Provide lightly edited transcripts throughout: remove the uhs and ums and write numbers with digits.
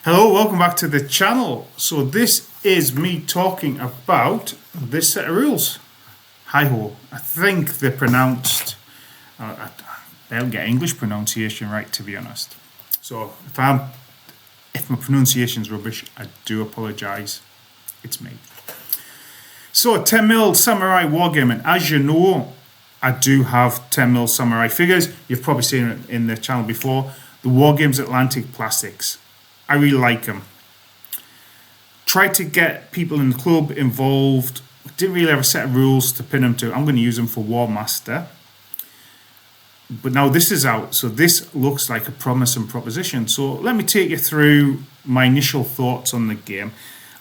Hello, welcome back to the channel. So this is me talking about this set of rules. HEIHO. I think they're pronounced, I don't get English pronunciation right, to be honest. So if my pronunciation's rubbish, I do apologise. It's me. So 10mm Samurai Wargame, and as you know, I do have 10mm Samurai figures. You've probably seen it in the channel before. The Wargames Atlantic Plastics. I really like them. Tried to get people in the club involved. Didn't really have a set of rules to pin them to. I'm going to use them for War Master. But now this is out, so this looks like a promising proposition. So let me take you through my initial thoughts on the game.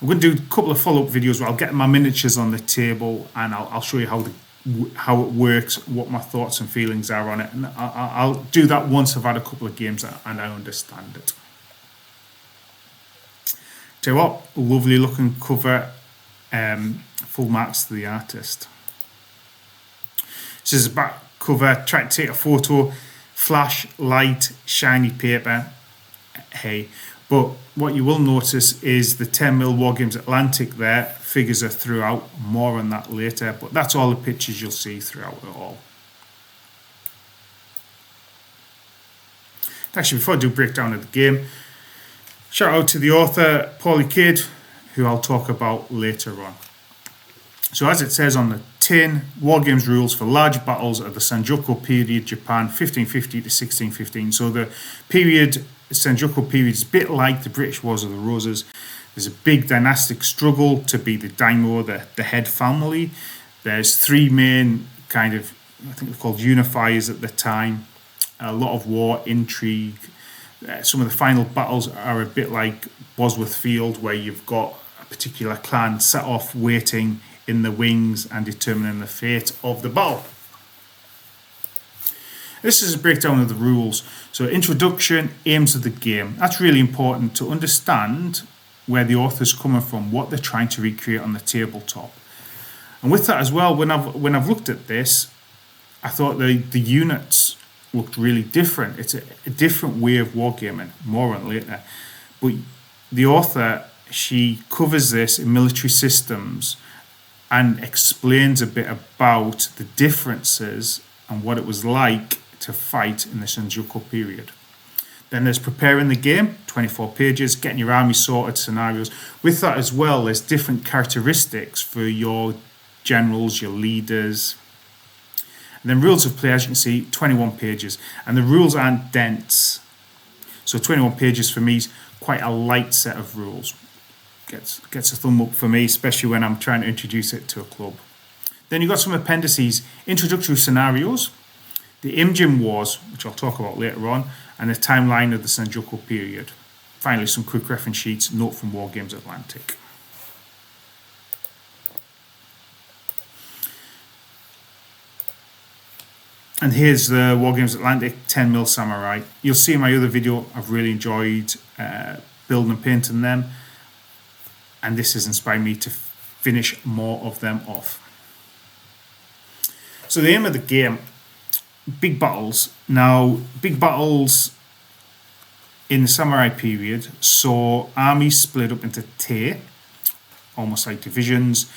I'm going to do a couple of follow-up videos where I'll get my miniatures on the table and I'll show you how it works, what my thoughts and feelings are on it. And I'll do that once I've had a couple of games and I understand it. Tell you what, lovely looking cover, full marks to the artist. This is a back cover, try to take a photo, flash, light, shiny paper, hey. But what you will notice is the 10mm Wargames Atlantic there, figures are throughout, more on that later, but that's all the pictures you'll see throughout it all. Actually, before I do a breakdown of the game, shout out to the author, Paulie Kidd, who I'll talk about later on. So as it says on the tin, Wargames rules for large battles of the Sengoku period, Japan, 1550 to 1615. So the period, Sengoku period, is a bit like the British Wars of the Roses. There's a big dynastic struggle to be the daimyo, the head family. There's three main kind of, I think they're called unifiers at the time. A lot of war, intrigue. Some of the final battles are a bit like Bosworth Field, where you've got a particular clan set off waiting in the wings and determining the fate of the battle. This is a breakdown of the rules. So introduction, aims of the game. That's really important to understand where the author's coming from, what they're trying to recreate on the tabletop. And with that as well, when I've looked at this, I thought the units looked really different. It's a different way of wargaming, more on later. But the author, she covers this in military systems and explains a bit about the differences and what it was like to fight in the Sengoku period. Then there's preparing the game, 24 pages, getting your army sorted, scenarios. With that as well, there's different characteristics for your generals, your leaders. And then rules of play, as you can see, 21 pages. And the rules aren't dense. So 21 pages for me is quite a light set of rules. Gets a thumb up for me, especially when I'm trying to introduce it to a club. Then you've got some appendices, introductory scenarios, the Imjin Wars, which I'll talk about later on, and the timeline of the Sengoku period. Finally, some quick reference sheets, note from Wargames Atlantic. And here's the Wargames Atlantic 10mm Samurai. You'll see in my other video, I've really enjoyed building and painting them. And this has inspired me to finish more of them off. So the aim of the game, big battles. Now, big battles in the samurai period saw armies split up into tei, almost like divisions,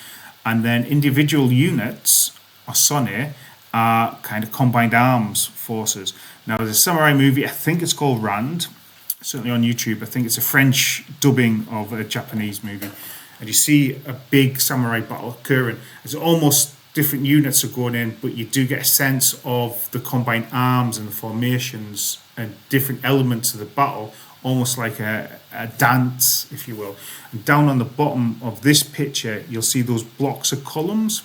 and then individual units, or Sonae, are kind of combined arms forces. Now, there's a samurai movie, I think it's called Rand, certainly on YouTube. I think it's a French dubbing of a Japanese movie. And you see a big samurai battle occurring. It's almost different units are going in, but you do get a sense of the combined arms and the formations and different elements of the battle, almost like a dance, if you will. And down on the bottom of this picture, you'll see those blocks of columns.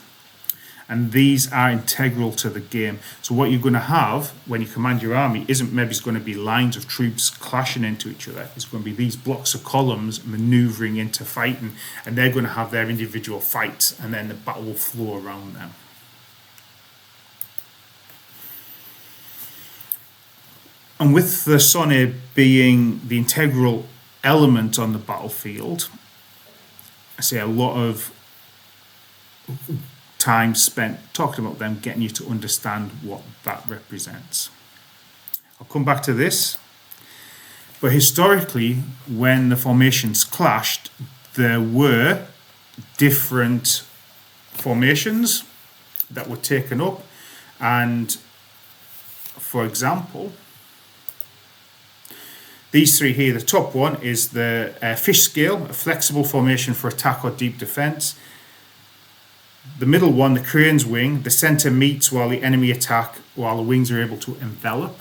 And these are integral to the game. So what you're going to have when you command your army isn't maybe going to be lines of troops clashing into each other. It's going to be these blocks of columns maneuvering into fighting, and they're going to have their individual fights, and then the battle will flow around them. And with the Sonae being the integral element on the battlefield, I say a lot of time spent talking about them, getting you to understand what that represents. I'll come back to this. But historically, when the formations clashed, there were different formations that were taken up. And for example, these three here, the top one is the fish scale, a flexible formation for attack or deep defense. The middle one, the crane's wing, the center meets while the enemy attack, while the wings are able to envelop.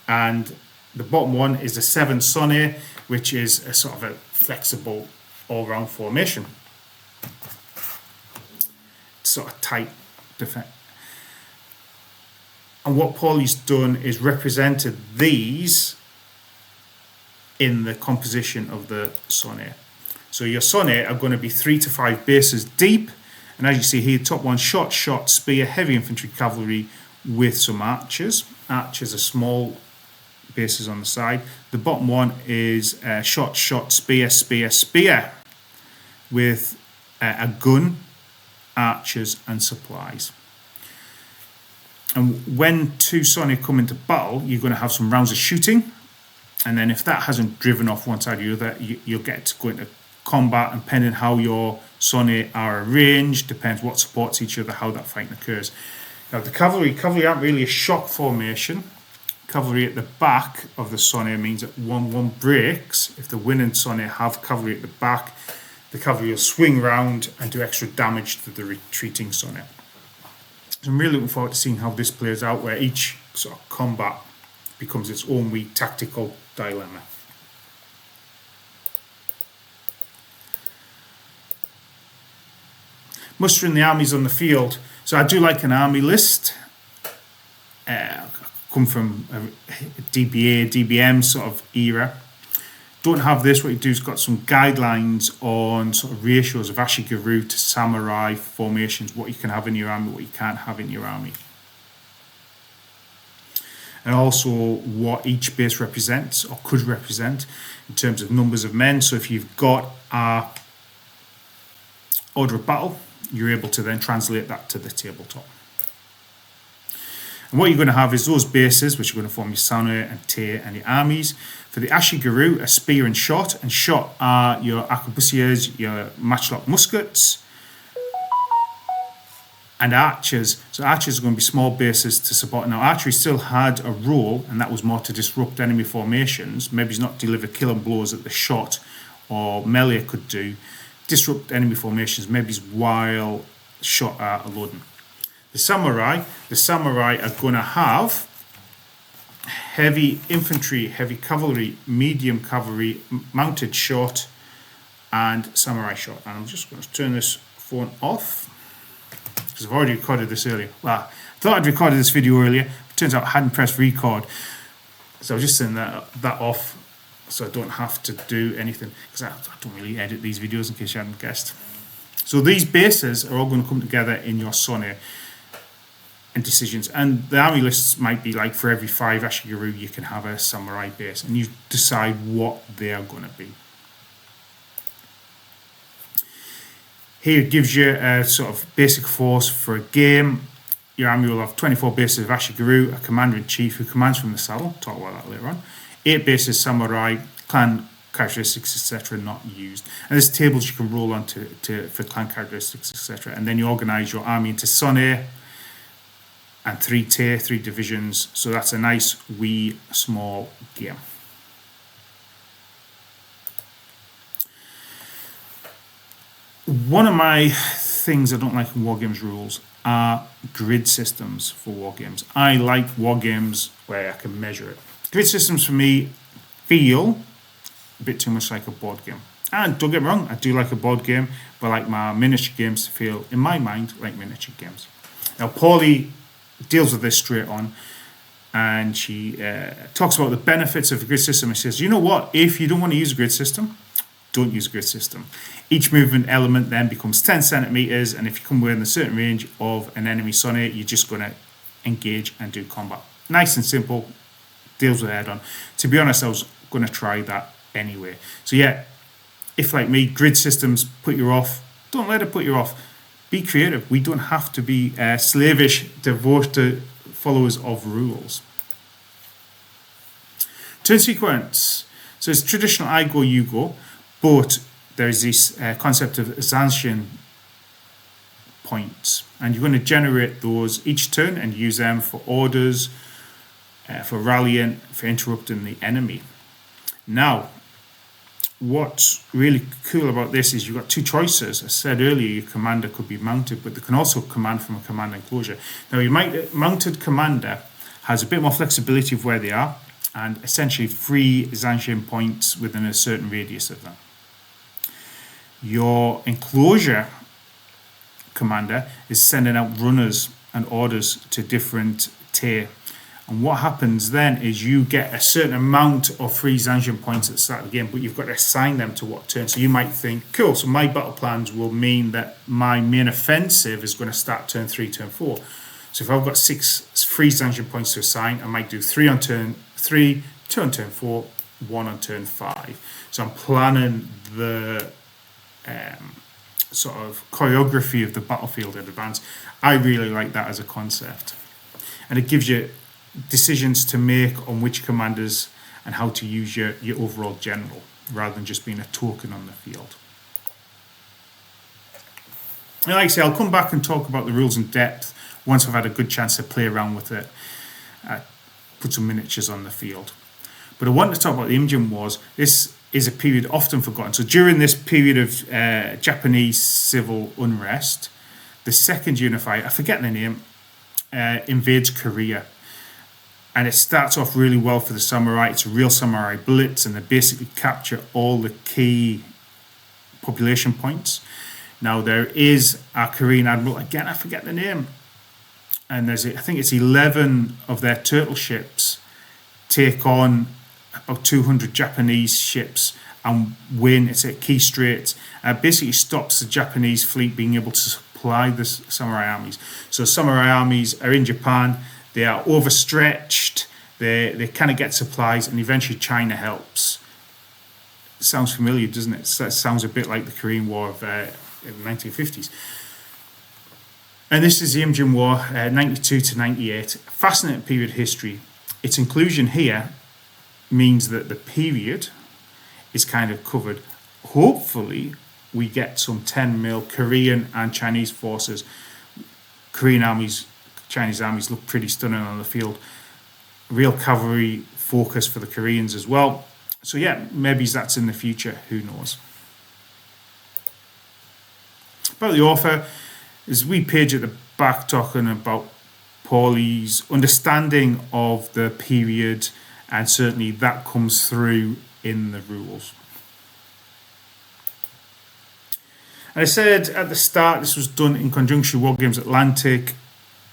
And the bottom one is the 7 Sonae, which is a sort of a flexible all-round formation. Sort of tight defense. And what Paulie's done is represented these in the composition of the Sonae. So your Sonae are going to be 3 to 5 bases deep. And as you see here, top one, shot, spear, heavy infantry, cavalry with some archers. Archers are small bases on the side. The bottom one is shot, spear, spear with a gun, archers and supplies. And when 2 Sonae come into battle, you're going to have some rounds of shooting. And then if that hasn't driven off one side or the other, you'll get to go into combat, and depending how your Sonae are arranged, depends what supports each other, how that fighting occurs. Now the cavalry aren't really a shock formation. Cavalry at the back of the Sonae means that one breaks. If the winning Sonae have cavalry at the back, the cavalry will swing round and do extra damage to the retreating Sonae. So I'm really looking forward to seeing how this plays out, where each sort of combat becomes its own wee tactical dilemma. Mustering the armies on the field. So I do like an army list. Come from a DBA, DBM sort of era. Don't have this. What you do is got some guidelines on sort of ratios of Ashigaru to samurai formations, what you can have in your army, what you can't have in your army. And also what each base represents or could represent in terms of numbers of men. So if you've got a order of battle, you're able to then translate that to the tabletop. And what you're going to have is those bases, which are going to form your Sonae and Te and your armies. For the Ashigaru, a spear and shot. And shot are your arquebusiers, your matchlock muskets, and archers. So archers are going to be small bases to support. Now archery still had a role, and that was more to disrupt enemy formations. Maybe it's not deliver killing blows that the shot or melee could do. Disrupt enemy formations, maybe while shot are loading. The samurai are going to have heavy infantry, heavy cavalry, medium cavalry, mounted shot, and samurai shot. And I'm just going to turn this phone off because I've already recorded this earlier. Well, I thought I'd recorded this video earlier. It turns out I hadn't pressed record, so I'll just turn that off, so I don't have to do anything, because I don't really edit these videos, in case you hadn't guessed. So these bases are all going to come together in your Sonae and decisions. And the army lists might be like, for every 5 Ashigaru, you can have a samurai base, and you decide what they are going to be. Here it gives you a sort of basic force for a game. Your army will have 24 bases of Ashigaru, a commander-in-chief who commands from the saddle. Talk about that later on. 8 bases samurai, clan characteristics, etc. not used. And there's tables you can roll on for clan characteristics, etc. And then you organise your army into Sonae and 3 tier, 3 divisions. So that's a nice wee small game. One of my things I don't like in wargames rules are grid systems for wargames. I like wargames where I can measure it. Grid systems for me feel a bit too much like a board game. And don't get me wrong, I do like a board game, but I like my miniature games to feel, in my mind, like miniature games. Now, Paulie deals with this straight on, and she talks about the benefits of a grid system. And she says, you know what, if you don't want to use a grid system, don't use a grid system. Each movement element then becomes 10 centimeters, and if you come within a certain range of an enemy Sonae, you're just going to engage and do combat. Nice and simple, deals with head on. To be honest, I was going to try that anyway. So yeah, if like me, grid systems put you off, don't let it put you off. Be creative. We don't have to be slavish, devoted followers of rules. Turn sequence. So it's traditional I go, you go, but there's this concept of Zanshin points, and you're going to generate those each turn and use them for orders, for rallying, for interrupting the enemy. Now, what's really cool about this is you've got two choices. I said earlier your commander could be mounted, but they can also command from a command enclosure. Now, your mounted commander has a bit more flexibility of where they are, and essentially 3 Zanshin points within a certain radius of them. Your enclosure commander is sending out runners and orders to different tier. And what happens then is you get a certain amount of 3 Zanshin points at the start of the game, but you've got to assign them to what turn. So you might think, cool, so my battle plans will mean that my main offensive is going to start turn 3, turn 4. So if I've got 3 Zanshin points to assign, I might do 3 on turn 3, 2 on turn 4, 1 on turn 5. So I'm planning the sort of choreography of the battlefield in advance. I really like that as a concept. And it gives you decisions to make on which commanders and how to use your overall general, rather than just being a token on the field. And like I say, I'll come back and talk about the rules in depth once I've had a good chance to play around with it, put some miniatures on the field. But I want to talk about the Imjin Wars. This is a period often forgotten. So during this period of Japanese civil unrest, the second unifier, I forget the name, invades Korea. And it starts off really well for the samurai. It's a real samurai blitz, and they basically capture all the key population points. Now, there is a Korean admiral, again, I forget the name, and I think it's 11 of their turtle ships take on about 200 Japanese ships and win. It's at key straits. Basically stops the Japanese fleet being able to supply the samurai armies. So samurai armies are in Japan. They are overstretched. They kind of get supplies, and eventually China helps. Sounds familiar, doesn't it? That sounds a bit like the Korean War of in the 1950s. And this is the Imjin War, 92 to 98. Fascinating period history. Its inclusion here means that the period is kind of covered. Hopefully, we get some 10mm Korean and Chinese forces. Korean armies, Chinese armies look pretty stunning on the field. Real cavalry focus for the Koreans as well. So yeah, maybe that's in the future, who knows. About the author, there's a wee page at the back talking about Paulie's understanding of the period, and certainly that comes through in the rules. And I said at the start, this was done in conjunction with Wargames Atlantic,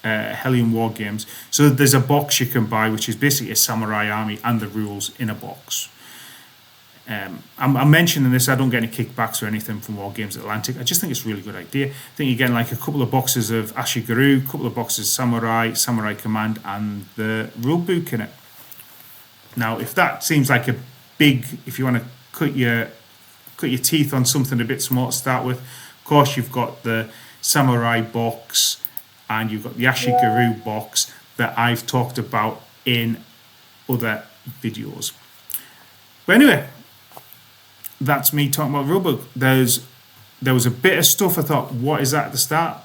Hellion Wargames. So there's a box you can buy, which is basically a samurai army and the rules in a box. I'm mentioning this, I don't get any kickbacks or anything from Wargames Atlantic. I just think it's a really good idea. I think you're getting like a couple of boxes of Ashigaru, a couple of boxes of Samurai Command, and the rule book in it. Now, if that seems like a big, if you want to cut your teeth on something a bit small to start with, of course you've got the Samurai box and you've got the Ashigaru box that I've talked about in other videos. But anyway, that's me talking about rulebook. There was a bit of stuff I thought, what is that at the start?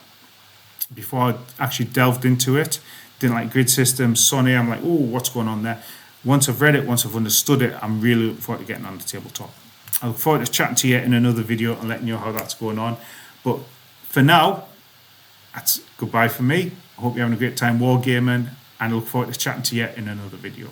Before I actually delved into it, didn't like grid systems, Sonae. I'm like, oh, what's going on there? Once I've read it, once I've understood it, I'm really looking forward to getting on the tabletop. I look forward to chatting to you in another video and letting you know how that's going on. But for now, that's goodbye from me. I hope you're having a great time wargaming, and I look forward to chatting to you in another video.